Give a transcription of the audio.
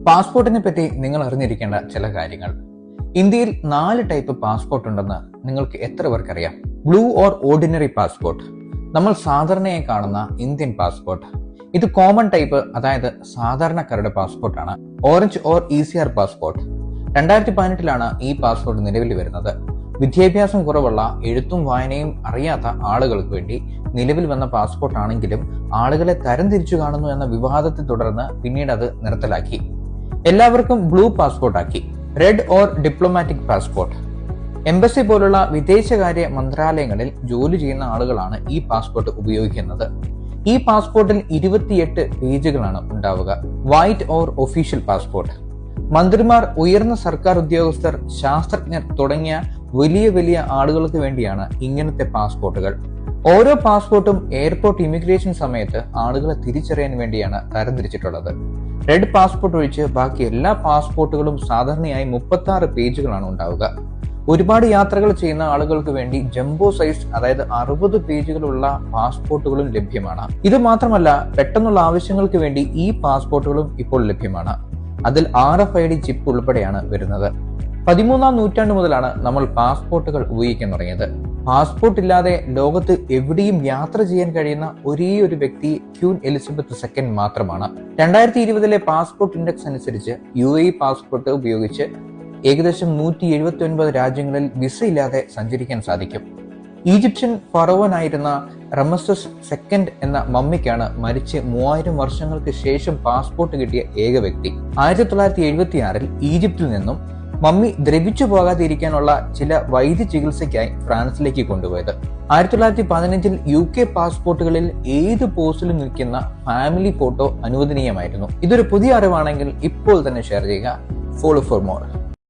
പാസ്പോർട്ടിനെ പറ്റി നിങ്ങൾ അറിഞ്ഞിരിക്കേണ്ട ചില കാര്യങ്ങൾ. ഇന്ത്യയിൽ 4 ടൈപ്പ് പാസ്പോർട്ട് ഉണ്ടെന്ന് നിങ്ങൾക്ക് എത്ര പേർക്കറിയാം? ബ്ലൂ ഓർ ഓർഡിനറി പാസ്പോർട്ട്, നമ്മൾ സാധാരണയായി കാണുന്ന ഇന്ത്യൻ പാസ്പോർട്ട്. ഇത് കോമൺ ടൈപ്പ്, അതായത് സാധാരണക്കാരുടെ പാസ്പോർട്ടാണ്. ഓറഞ്ച് ഓർ ECR പാസ്പോർട്ട്, 2018 ഈ പാസ്പോർട്ട് നിലവിൽ വരുന്നത്. വിദ്യാഭ്യാസം കുറവുള്ള, എഴുത്തും വായനയും അറിയാത്ത ആളുകൾക്ക് വേണ്ടി നിലവിൽ വന്ന പാസ്പോർട്ട് ആണെങ്കിലും ആളുകളെ തരംതിരിച്ചു കാണുന്നു എന്ന വിവാദത്തെ തുടർന്ന് പിന്നീട് അത് നിർത്തലാക്കി. എല്ലാവർക്കും ബ്ലൂ പാസ്പോർട്ട് ആക്കി. Red or diplomatic passport, embassy പോലുള്ള വിദേശകാര്യ മന്ത്രാലയങ്ങളിൽ ജോലി ചെയ്യുന്ന ആളുകളാണ് ഈ പാസ്പോർട്ട് ഉപയോഗിക്കുന്നത്. ഈ പാസ്പോർട്ടിൽ 28 പേജുകളാണ് ഉണ്ടാവുക. വൈറ്റ് ഓർ ഒഫീഷ്യൽ പാസ്പോർട്ട്, മന്ത്രിമാർ, ഉയർന്ന സർക്കാർ ഉദ്യോഗസ്ഥർ, ശാസ്ത്രജ്ഞർ തുടങ്ങിയ വലിയ ആളുകൾക്ക് വേണ്ടിയാണ് ഇങ്ങനത്തെ പാസ്പോർട്ടുകൾ. ഓരോ പാസ്പോർട്ടും എയർപോർട്ട് ഇമിഗ്രേഷൻ സമയത്ത് ആളുകളെ തിരിച്ചറിയാൻ വേണ്ടിയാണ് തരംതിരിച്ചിട്ടുള്ളത്. റെഡ് പാസ്പോർട്ട് ഒഴിച്ച് ബാക്കി എല്ലാ പാസ്പോർട്ടുകളും സാധാരണയായി 36 പേജുകളാണ് ഉണ്ടാവുക. ഒരുപാട് യാത്രകൾ ചെയ്യുന്ന ആളുകൾക്ക് വേണ്ടി ജംബോ സൈസ്, അതായത് 60 പേജുകളുള്ള പാസ്പോർട്ടുകളും ലഭ്യമാണ്. ഇത് മാത്രമല്ല, പെട്ടെന്നുള്ള ആവശ്യങ്ങൾക്ക് വേണ്ടി ഈ പാസ്പോർട്ടുകളും ഇപ്പോൾ ലഭ്യമാണ്. അതിൽ RFID ചിപ്പ് ഉൾപ്പെടെയാണ് വരുന്നത്. 13ാം നൂറ്റാണ്ട് മുതലാണ് നമ്മൾ പാസ്പോർട്ടുകൾ ഉപയോഗിക്കാൻ തുടങ്ങിയത്. പാസ്പോർട്ട് ഇല്ലാതെ ലോകത്ത് എവിടെയും യാത്ര ചെയ്യാൻ കഴിയുന്ന ഒരേ ഒരു വ്യക്തി ക്വീൻ എലിസബത്ത് II മാത്രമാണ്. 2020 പാസ്പോർട്ട് ഇൻഡെക്സ് അനുസരിച്ച് UAE പാസ്പോർട്ട് ഉപയോഗിച്ച് ഏകദേശം 179 രാജ്യങ്ങളിൽ വിസ ഇല്ലാതെ സഞ്ചരിക്കാൻ സാധിക്കും. ഈജിപ്ഷ്യൻ ഫറവോനായിരുന്ന റമസസ് II എന്ന മമ്മിക്കാണ് മരിച്ച് 3000 വർഷങ്ങൾക്ക് ശേഷം പാസ്പോർട്ട് കിട്ടിയ ഏക വ്യക്തി. 1976 ഈജിപ്തിൽ നിന്നും മമ്മി ദ്രവിച്ചു പോകാതിരിക്കാനുള്ള ചില വൈദ്യ ചികിത്സയ്ക്കായി ഫ്രാൻസിലേക്ക് കൊണ്ടുപോയത്. 1915 UK പാസ്പോർട്ടുകളിൽ ഏത് പോസ്റ്റിലും നിൽക്കുന്ന ഫാമിലി ഫോട്ടോ അനുവദനീയമായിരുന്നു. ഇതൊരു പുതിയ അറിവാണെങ്കിൽ ഇപ്പോൾ തന്നെ ഷെയർ ചെയ്യുക. Follow for more.